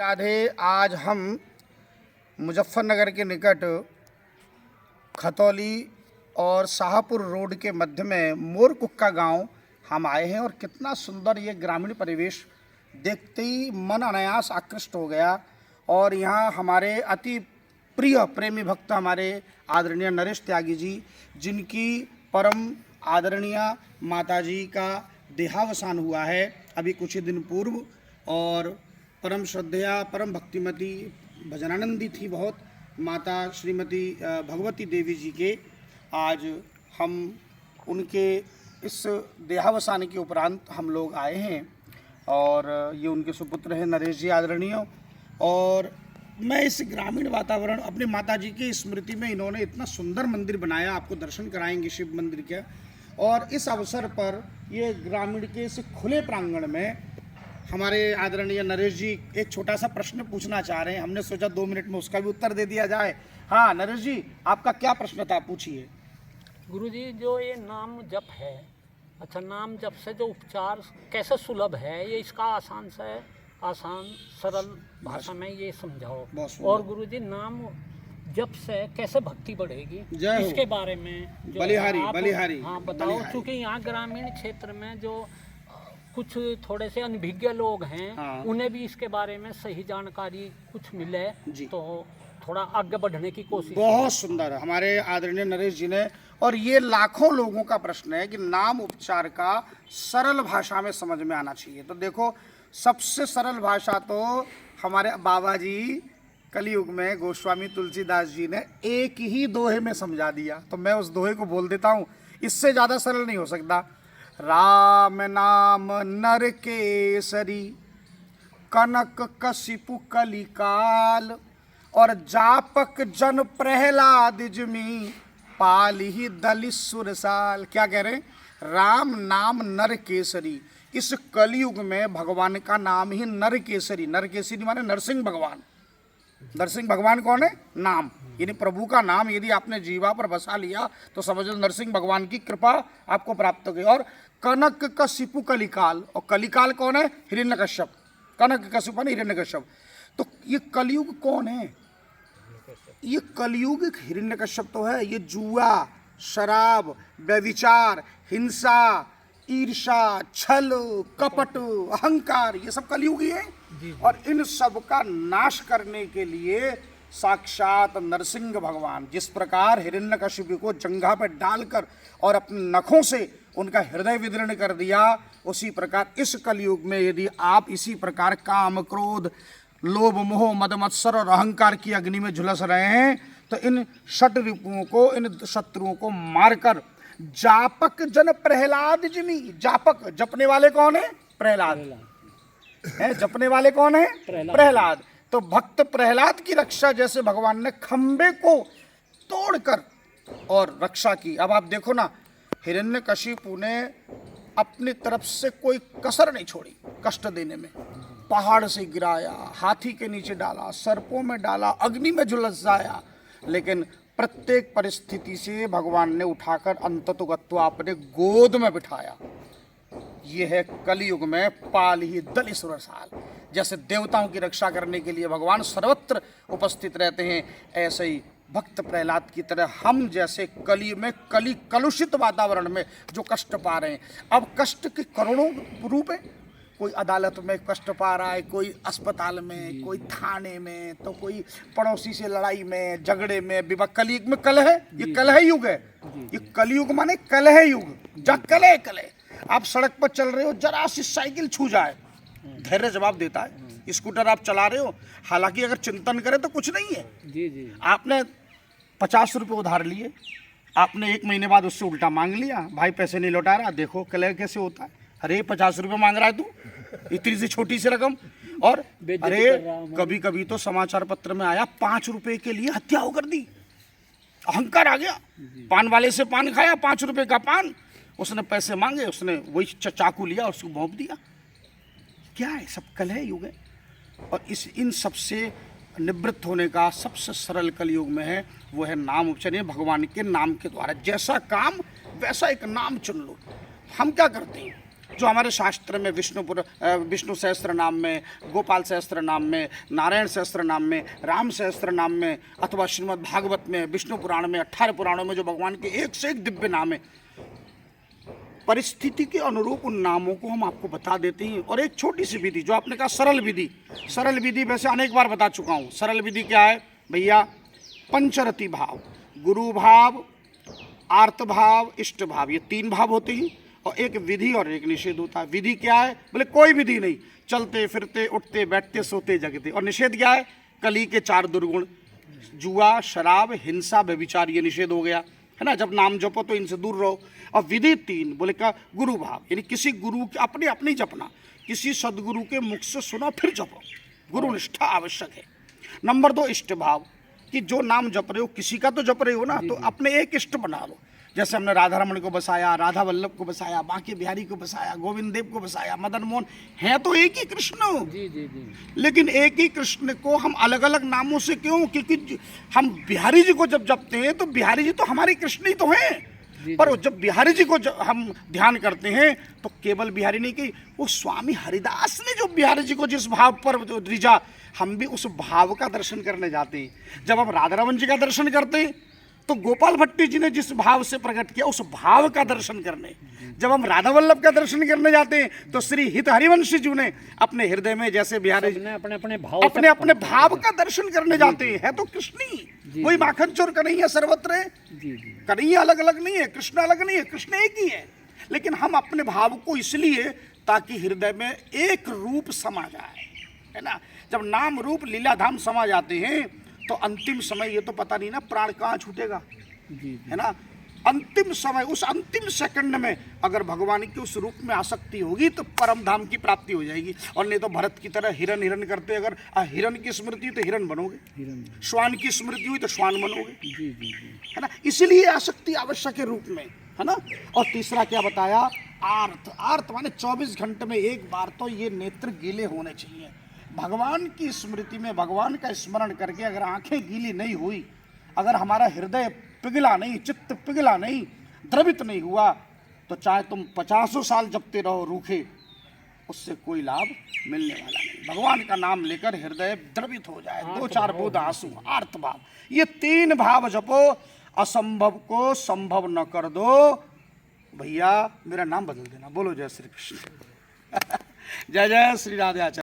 राधे। आज हम मुजफ्फरनगर के निकट खतौली और शाहपुर रोड के मध्य में मोरकुक्का गांव हम आए हैं और कितना सुंदर ये ग्रामीण परिवेश देखते ही मन अनायास आकृष्ट हो गया। और यहाँ हमारे अति प्रिय प्रेमी भक्त हमारे आदरणीय नरेश त्यागी जी, जिनकी परम आदरणीय माताजी का देहावसान हुआ है अभी कुछ ही दिन पूर्व, और परम श्रद्धेया परम भक्तिमती भजनानंदी थी बहुत माता श्रीमती भगवती देवी जी के। आज हम उनके इस देहावसान के उपरांत हम लोग आए हैं और ये उनके सुपुत्र हैं नरेश जी आदरणीय। और मैं इस ग्रामीण वातावरण अपनी माता जी की स्मृति में इन्होंने इतना सुंदर मंदिर बनाया, आपको दर्शन कराएंगे शिव मंदिर के। और इस अवसर पर ये ग्रामीण के इस खुले प्रांगण में हमारे आदरणीय नरेश जी एक छोटा सा प्रश्न पूछना चाह रहे हैं। हमने सोचा 2 मिनट में उसका भी उत्तर दे दिया जाए। हाँ नरेश जी, आपका क्या प्रश्न था, पूछिए। गुरुजी, जो ये नाम जप है, अच्छा नाम जप से जो उपचार कैसे सुलभ है, ये इसका आसान सरल भाषा में ये समझाओ। और गुरुजी, नाम जप से कैसे भक्ति बढ़ेगी, इसके बारे में जो बलिहारी हाँ बताओ। क्योंकि यहाँ ग्रामीण क्षेत्र में जो कुछ थोड़े से अनभिज्ञ लोग हैं, हाँ, उन्हें भी इसके बारे में सही जानकारी कुछ मिले तो थोड़ा आगे बढ़ने की कोशिश। बहुत सुंदर हमारे आदरणीय नरेश जी ने। और ये लाखों लोगों का प्रश्न है कि नाम उपचार का सरल भाषा में समझ में आना चाहिए। तो देखो, सबसे सरल भाषा तो हमारे बाबा जी कलयुग में गोस्वामी तुलसीदास जी ने एक ही दोहे में समझा दिया। तो मैं उस दोहे को बोल देता हूँ, इससे ज़्यादा सरल नहीं हो सकता। राम नाम नर केसरी, कनक कशिपु कलिकाल, और जापक जन प्रहलाद जिमी, पाली दलि सुरसाल। क्या कह रहे हैं? राम नाम नर केसरी। इस कलयुग में भगवान का नाम ही नर केसरी। नर केसरी माने नरसिंह भगवान। नरसिंह भगवान कौन है? नाम, यानी प्रभु का नाम यदि आपने जीवा पर बसा लिया तो समझ लो नरसिंह भगवान की कृपा आपको प्राप्त हो गई। और कनक कशिपु कलिकाल, और कलिकाल कौन है? हिरण्यकश्यप। कनक कशिपु यानी हिरण्यकश्यप। तो ये कलयुग कौन है? ये कलयुग हिरण्यकश्यप तो है। ये जुआ, शराब, व्यभिचार, हिंसा, ईर्षा, छल, कपट, अहंकार, ये सब कलयुग ही है। और इन सब का नाश करने के लिए साक्षात नरसिंह भगवान, जिस प्रकार हिरण्यकशिपु को जंघा पर डालकर और अपने नखों से उनका हृदय विदीर्ण कर दिया, उसी प्रकार इस कलयुग में यदि आप इसी प्रकार काम, क्रोध, लोभ, मोह, मद, मत्सर और अहंकार की अग्नि में झुलस रहे हैं तो इन षट रिपुओं को, इन शत्रुओं को मारकर जापक जन प्रहलाद जिमी। जापक, जपने वाले कौन है? प्रहलाद है। जपने वाले कौन है? प्रहलाद। तो भक्त प्रहलाद की रक्षा जैसे भगवान ने खंबे को तोड़कर और रक्षा की। अब आप देखो ना, हिरण्यकशिपु ने अपनी तरफ से कोई कसर नहीं छोड़ी कष्ट देने में। पहाड़ से गिराया, हाथी के नीचे डाला, सर्पों में डाला, अग्नि में झुलसाया, लेकिन प्रत्येक परिस्थिति से भगवान ने उठाकर अंततोगत्वा अपने गोद में बिठाया। ये है कलयुग में पाली दलि सुरसाल। जैसे देवताओं की रक्षा करने के लिए भगवान सर्वत्र उपस्थित रहते हैं, ऐसे ही भक्त प्रहलाद की तरह हम जैसे कली में, कली कलुषित वातावरण में जो कष्ट पा रहे हैं। अब कष्ट के करोड़ों रूप है। कोई अदालत में कष्ट पा रहा है, कोई अस्पताल में, कोई थाने में, तो कोई पड़ोसी से लड़ाई में, झगड़े में, विवाह। कलयुग में कलह है, ये कलह युग है। ये कलयुग माने कलह युग, जहाँ कलह कलह। आप सड़क पर चल रहे हो, जरा सी साइकिल छू जाए, धैर्य जवाब देता है। स्कूटर आप चला रहे हो, हालांकि अगर चिंतन करें तो कुछ नहीं है। जी। आपने 50 रुपये उधार लिए, आपने 1 महीने बाद उससे उल्टा मांग लिया, भाई पैसे नहीं लौटा रहा। देखो कलह कैसे होता है। अरे 50 रुपये मांग रहा है तू, इतनी सी छोटी सी रकम। और अरे कभी कभी तो समाचार पत्र में आया 5 रुपये के लिए हत्या हो कर दी। अहंकार आ गया। पान वाले से पान खाया, 5 रुपये का पान, उसने पैसे मांगे, उसने वही चाकू लिया, उसको भोंक दिया। क्या है? सब कलह युग है। और इन सबसे निवृत्त होने का सबसे सरल कलयुग में है, वो है नाम उपचार। भगवान के नाम के द्वारा जैसा काम वैसा एक नाम चुन लो। हम क्या करते हैं? जो हमारे शास्त्र में विष्णु सहस्त्र नाम में, गोपाल सहस्त्र नाम में, नारायण सहस्त्र नाम में, राम सहस्त्र नाम में, अथवा श्रीमद् भागवत में, विष्णु पुराण में, 18 पुराणों में जो भगवान के एक से एक दिव्य नाम है, परिस्थिति के अनुरूप उन नामों को हम आपको बता देते हैं। और एक छोटी सी विधि, जो आपने कहा सरल विधि, सरल विधि वैसे अनेक बार बता चुका हूँ। सरल विधि क्या है भैया? पंचरति भाव, गुरु भाव, आर्त भाव, इष्ट भाव, ये 3 भाव होते हैं, और एक विधि और एक निषेध होता है। विधि क्या है? बोले कोई विधि नहीं, चलते फिरते उठते बैठते सोते जगते। और निषेध क्या है? कली के 4 दुर्गुण, जुआ, शराब, हिंसा, व्यभिचार, ये निषेध हो गया, है ना। जब नाम जपो तो इनसे दूर रहो। और विधि 3 बोले का गुरु भाव, यानी किसी गुरु के अपने अपनी जपना, किसी सदगुरु के मुख से सुनो फिर जपो, गुरु निष्ठा आवश्यक है। नंबर 2 इष्ट भाव, कि जो नाम जप रहे हो किसी का तो जप रहे हो ना, तो अपने एक इष्ट बना लो। जैसे हमने राधा रमण को बसाया, राधा वल्लभ को बसाया, बांके बिहारी को बसाया, गोविंद देव को बसाया, मदन मोहन, है तो एक ही कृष्ण। जी जी जी। लेकिन एक ही कृष्ण को हम अलग अलग नामों से क्यों? क्योंकि हम बिहारी जी को जब जपते हैं तो बिहारी जी तो हमारे कृष्ण ही तो हैं। पर जब बिहारी जी को हम ध्यान करते हैं तो केवल बिहारी नहीं, कि वो स्वामी हरिदास ने जो बिहारी जी को जिस भाव पर रिझा, हम भी उस भाव का दर्शन करने जाते हैं। जब हम राधा रमन जी का दर्शन करते हैं तो गोपाल भट्टी जी ने जिस भाव से प्रकट किया, उस भाव का दर्शन करने। जब हम राधा वल्लभ का दर्शन करने जाते हैं तो श्री हित हरिवंशी जी ने अपने हृदय में, जैसे बिहारी अपने अपने भाव का दर्शन करने जाते हैं। है तो कृष्ण ही, कोई माखन चोर कन्हैया सर्वत्र है, कन्हैया अलग अलग नहीं है, कृष्ण अलग नहीं है, कृष्ण एक ही है। लेकिन हम अपने भाव को इसलिए, ताकि हृदय में एक रूप समा जाए, है ना। जब नाम रूप लीलाधाम समा जाते हैं तो अंतिम समय, ये तो पता नहीं ना प्राण कहाँ छूटेगा, है ना। अंतिम समय, उस अंतिम सेकंड में अगर भगवान के उस रूप में आसक्ति होगी तो परम धाम की प्राप्ति हो जाएगी। और नहीं तो भरत की तरह हिरन हिरन करते, अगर हिरन की स्मृति हुई तो हिरन बनोगे, श्वान की स्मृति हुई तो श्वान बनोगे, है ना। इसीलिए आसक्ति आवश्यक है रूप में, है ना। और तीसरा क्या बताया? आर्त। आर्त माने 24 घंटे में एक बार तो ये नेत्र गीले होने चाहिए। भगवान की स्मृति में भगवान का स्मरण करके अगर आंखें गीली नहीं हुई, अगर हमारा हृदय पिघला नहीं, चित्त पिघला नहीं, द्रवित नहीं हुआ, तो चाहे तुम 50 साल जपते रहो रूखे, उससे कोई लाभ मिलने वाला नहीं। भगवान का नाम लेकर हृदय द्रवित हो जाए, 2-4 बूंद आंसू, आर्त भाव, ये 3 भाव जपो। असंभव को संभव न कर दो। भैया मेरा नाम बदल देना। बोलो जय श्री कृष्ण। जय जय श्री राधे आचार्य।